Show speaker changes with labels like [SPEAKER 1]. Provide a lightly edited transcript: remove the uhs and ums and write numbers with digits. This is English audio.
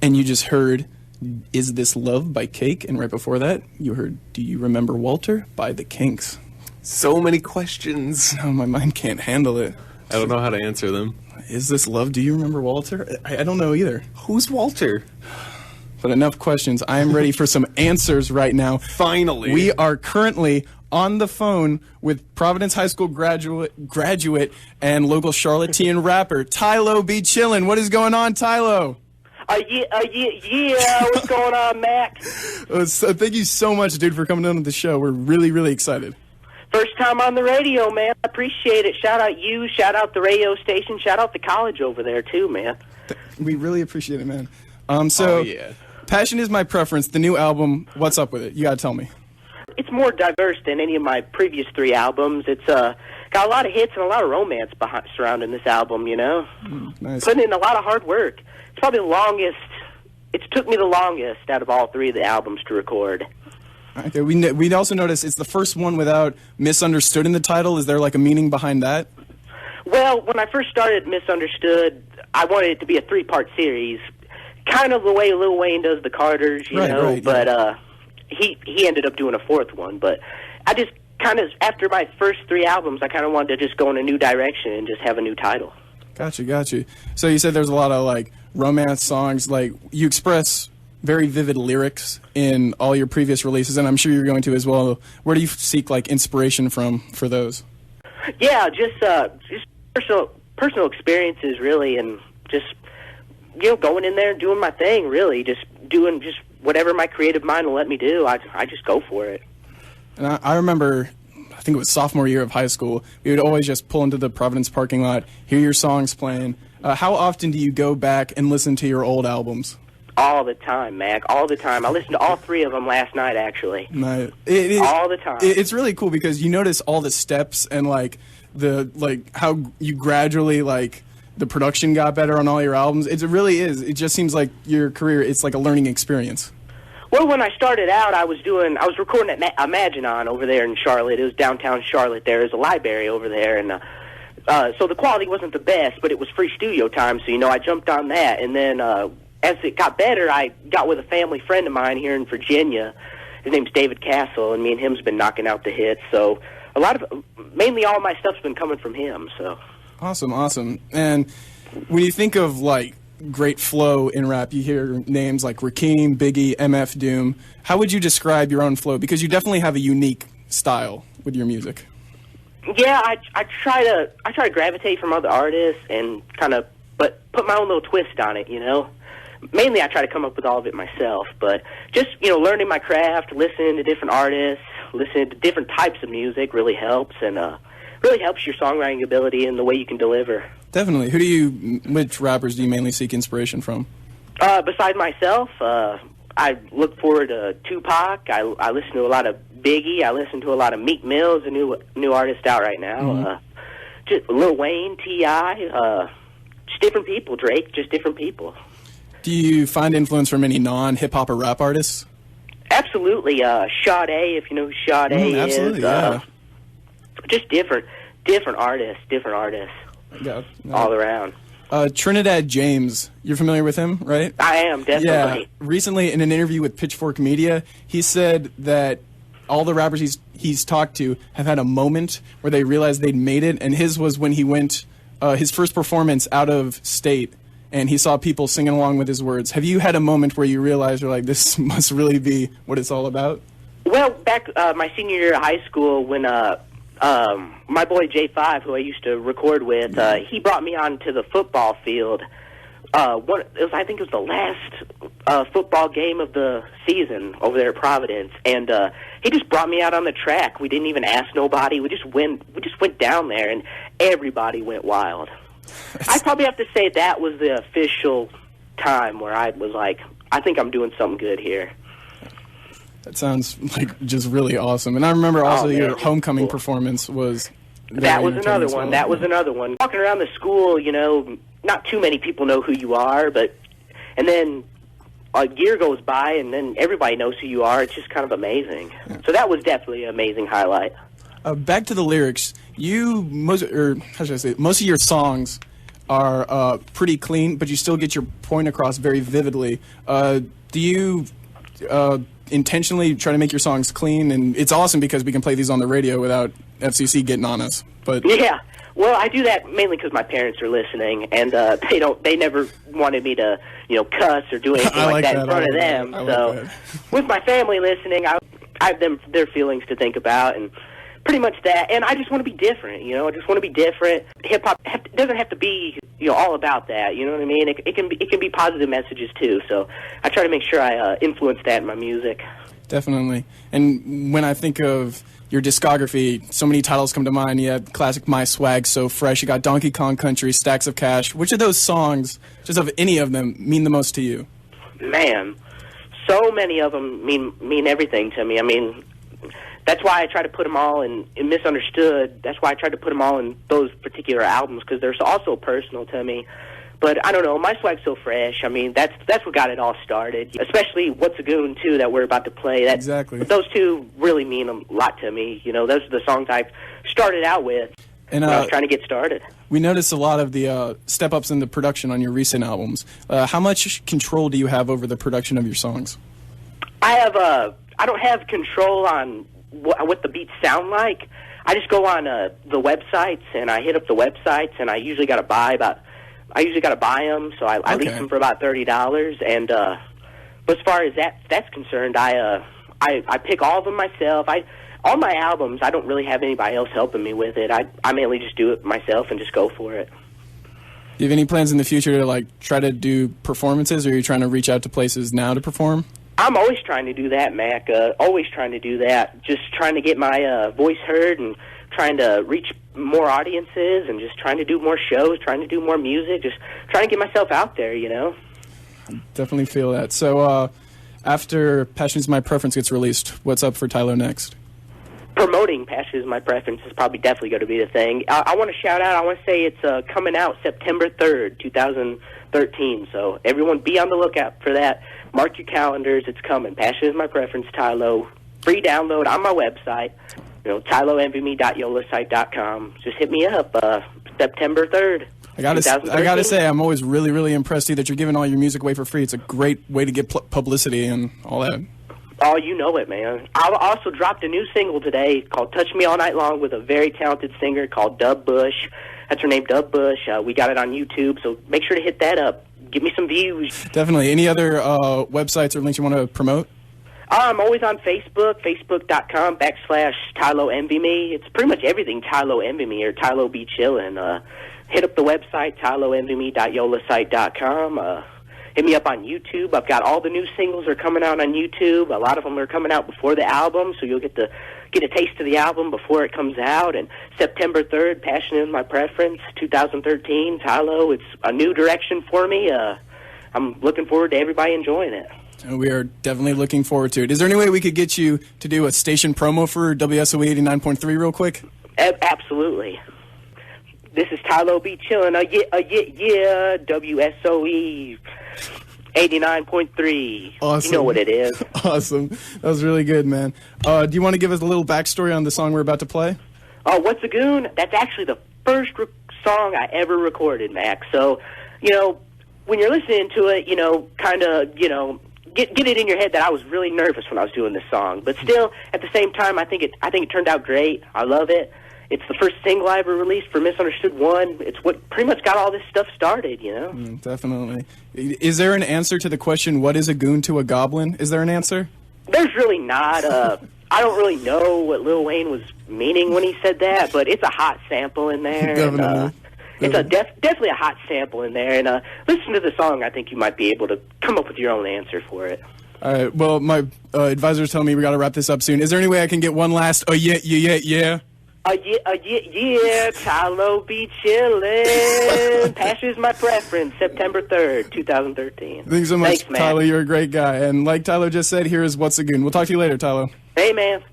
[SPEAKER 1] and you just heard Is This Love by Cake, and right before that, you heard Do You Remember Walter by The Kinks.
[SPEAKER 2] So many questions.
[SPEAKER 1] No, my mind can't handle it.
[SPEAKER 2] I don't know how to answer them.
[SPEAKER 1] Is This Love? Do you remember Walter? I don't know either.
[SPEAKER 2] Who's Walter?
[SPEAKER 1] But enough questions. I am ready for some answers right now.
[SPEAKER 2] Finally.
[SPEAKER 1] We are currently on the phone with Providence High School graduate and local Charlottean rapper, Tylo B. Chillin'. What is going on, Tylo?
[SPEAKER 3] Yeah, what's going on, Mac?
[SPEAKER 1] So thank you so much, dude, for coming on to the show. We're really, really excited.
[SPEAKER 3] First time on the radio, man. I appreciate it. Shout out you, shout out the radio station, shout out the college over there, too, man.
[SPEAKER 1] We really appreciate it, man.
[SPEAKER 2] Yeah.
[SPEAKER 1] Passion is my preference. The new album, what's up with it? You gotta tell me.
[SPEAKER 3] It's more diverse than any of my previous 3 albums. It's got a lot of hits and a lot of romance surrounding this album, you know?
[SPEAKER 1] Nice.
[SPEAKER 3] Putting in a lot of hard work. It's probably the longest, it's took me the longest out of all 3 of the albums to record.
[SPEAKER 1] Okay, we also noticed it's the first one without Misunderstood in the title. Is there like a meaning behind that?
[SPEAKER 3] Well, when I first started Misunderstood, I wanted it to be a 3-part series. Kind of the way Lil Wayne does the Carters, you know,
[SPEAKER 1] right,
[SPEAKER 3] but he ended up doing a 4th one. But I just kind of, after my first 3 albums, I kind of wanted to just go in a new direction and just have a new title.
[SPEAKER 1] Gotcha. So you said there's a lot of like romance songs, like you express very vivid lyrics in all your previous releases, and I'm sure you're going to as well. Where do you seek like inspiration from for those?
[SPEAKER 3] Yeah, just personal experiences, really, and just, you know, going in there and doing my thing, really, just doing just whatever my creative mind will let me do. I just go for it.
[SPEAKER 1] And I remember, I think it was sophomore year of high school, we would always just pull into the Providence parking lot, hear your songs playing. How often do you go back and listen to your old albums?
[SPEAKER 3] All the time, Mac. All the time. I listened to all 3 of them last night, actually.
[SPEAKER 1] No,
[SPEAKER 3] all the time.
[SPEAKER 1] It's really cool because you notice all the steps and like how you gradually like the production got better on all your albums. It really is. It just seems like your career, it's like a learning experience.
[SPEAKER 3] Well, when I started out, I was recording at Imaginon over there in Charlotte. It was downtown Charlotte. There's a library over there, and so the quality wasn't the best, but it was free studio time, so, you know, I jumped on that. And then as it got better, I got with a family friend of mine here in Virginia. His name's David Castle, and me and him's been knocking out the hits. So mainly all my stuff's been coming from him, so.
[SPEAKER 1] Awesome. And when you think of, like, great flow in rap, you hear names like Rakim, Biggie, MF Doom. How would you describe your own flow? Because you definitely have a unique style with your music.
[SPEAKER 3] Yeah, I try to gravitate from other artists and but put my own little twist on it, you know? Mainly I try to come up with all of it myself, but just, you know, learning my craft, listening to different artists, listening to different types of music really helps, and really helps your songwriting ability and the way you can deliver.
[SPEAKER 1] Definitely. Which rappers do you mainly seek inspiration from?
[SPEAKER 3] Besides myself, I look forward to Tupac. I listen to a lot of Biggie. I listen to a lot of Meek Mill's, a new artist out right now.
[SPEAKER 1] Mm-hmm.
[SPEAKER 3] Just Lil Wayne, T.I., just different people, Drake, just different people.
[SPEAKER 1] Do you find influence from any non-hip-hop or rap artists?
[SPEAKER 3] Absolutely. Sade, if you know who Sade is.
[SPEAKER 1] Absolutely, yeah.
[SPEAKER 3] Just different artists.
[SPEAKER 1] Yeah.
[SPEAKER 3] All around.
[SPEAKER 1] Trinidad James, you're familiar with him, right?
[SPEAKER 3] I am, definitely.
[SPEAKER 1] Yeah. Recently, in an interview with Pitchfork Media, he said that all the rappers he's talked to have had a moment where they realized they'd made it, and his was when he went his first performance out of state, and he saw people singing along with his words. Have you had a moment where you realized you're like, this must really be what it's all about?
[SPEAKER 3] Well, back my senior year of high school, when my boy J5, who I used to record with, he brought me onto the football field. I think it was the last football game of the season over there at Providence, and he just brought me out on the track. We didn't even ask nobody. We just went down there, and everybody went wild. I probably have to say that was the official time where I was like, I think I'm doing something good here.
[SPEAKER 1] That sounds like just really awesome. And I remember also your homecoming performance was
[SPEAKER 3] that was another one. That was another one. Walking around the school, you know, not too many people know who you are, and then a year goes by, and then everybody knows who you are. It's just kind of amazing. Yeah. So that was definitely an amazing highlight.
[SPEAKER 1] Back to the lyrics. Most of your songs are pretty clean, but you still get your point across very vividly. Do you intentionally try to make your songs clean? And it's awesome because we can play these on the radio without FCC getting on us. But
[SPEAKER 3] yeah, well, I do that mainly because my parents are listening, and they never wanted me to cuss or do anything like that in front of them. So with my family listening, I have their feelings to think about, and pretty much that. And I just want to be different. I just want to be different. Hip hop doesn't have to be all about that. You know what I mean? It can be positive messages too. So I try to make sure I influence that in my music.
[SPEAKER 1] Definitely. And when I think of your discography, so many titles come to mind. You have classic My Swag, So Fresh. You got Donkey Kong Country, Stacks of Cash. Which of those songs, just of any of them, mean the most to you?
[SPEAKER 3] Man, so many of them mean everything to me. I mean, that's why I try to put them all in Misunderstood. That's why I tried to put them all in those particular albums, because they're also personal to me. But I don't know, My Swag's So Fresh. I mean, that's what got it all started. Especially What's a Goon, too, that we're about to play.
[SPEAKER 1] Exactly.
[SPEAKER 3] Those two really mean a lot to me. Those are the songs I started out with when I was trying to get started.
[SPEAKER 1] We noticed a lot of the step-ups in the production on your recent albums. How much control do you have over the production of your songs?
[SPEAKER 3] I don't have control on what the beats sound like. I just go on the websites, and I hit up the websites, and I usually got to buy them, so I lease them for about $30. And but as far as that's concerned, I pick all of them myself. All my albums, I don't really have anybody else helping me with it. I mainly just do it myself and just go for it.
[SPEAKER 1] Do you have any plans in the future to try to do performances, or are you trying to reach out to places now to perform?
[SPEAKER 3] I'm always trying to do that, Mac. Always trying to do that. Just trying to get my voice heard and trying to reach more audiences and just trying to do more shows, trying to do more music, just trying to get myself out there,
[SPEAKER 1] Definitely feel that. So after Passion is My Preference gets released, what's up for Tylo next?
[SPEAKER 3] Promoting Passion is My Preference is probably definitely going to be the thing. I want to shout out, I want to say it's coming out September 3rd, 2013. So everyone be on the lookout for that. Mark your calendars. It's coming. Passion is My Preference, Tylo. Free download on my website. TyloEnvyMe.yolasite.com. Just hit me up. September 3rd.
[SPEAKER 1] I gotta say, I'm always really, really impressed that you're giving all your music away for free. It's a great way to get publicity and all that.
[SPEAKER 3] Oh, you know it, man. I also dropped a new single today called Touch Me All Night Long with a very talented singer called Dub Bush. That's her name, Dub Bush. We got it on YouTube, so make sure to hit that up. Give me some views.
[SPEAKER 1] Definitely. Any other websites or links you want to promote?
[SPEAKER 3] I'm always on Facebook, facebook.com/TyloEnvyMe. It's pretty much everything Tylo Envy Me or Tylo Be Chillin'. Hit up the website, TyloEnvyMe.yolasite.com. Hit me up on YouTube. I've got all the new singles are coming out on YouTube. A lot of them are coming out before the album, so you'll get a taste of the album before it comes out. And September 3rd, Passion is My Preference, 2013, Tylo. It's a new direction for me. I'm looking forward to everybody enjoying it.
[SPEAKER 1] We are definitely looking forward to it. Is there any way we could get you to do a station promo for WSOE 89.3 real quick?
[SPEAKER 3] Absolutely. This is Tylo Be Chillin', yeah, WSOE 89.3.
[SPEAKER 1] Awesome.
[SPEAKER 3] You know what it is.
[SPEAKER 1] Awesome. That was really good, man. Do you want to give us a little backstory on the song we're about to play?
[SPEAKER 3] Oh, What's a Goon? That's actually the first song I ever recorded, Mac. So, when you're listening to it, kind of, get it in your head that I was really nervous when I was doing this song. But still, at the same time, I think it turned out great. I love it. It's the first single I ever released for Misunderstood 1. It's what pretty much got all this stuff started,
[SPEAKER 1] Definitely. Is there an answer to the question, what is a goon to a goblin? Is there an answer?
[SPEAKER 3] There's really not. I don't really know what Lil Wayne was meaning when he said that, but it's a hot sample in there.
[SPEAKER 1] Definitely.
[SPEAKER 3] It's definitely a hot sample in there. And listen to the song. I think you might be able to come up with your own answer for it.
[SPEAKER 1] All right. Well, my advisors tell me we got to wrap this up soon. Is there any way I can get one last, yeah?
[SPEAKER 3] Yeah, Tylo Be Chillin'. Passion is My Preference, September 3rd, 2013.
[SPEAKER 1] Thanks so much,
[SPEAKER 3] Thanks, man.
[SPEAKER 1] Tylo. You're a great guy. And like Tylo just said, here is What's a Goon. We'll talk to you later, Tylo.
[SPEAKER 3] Hey, man.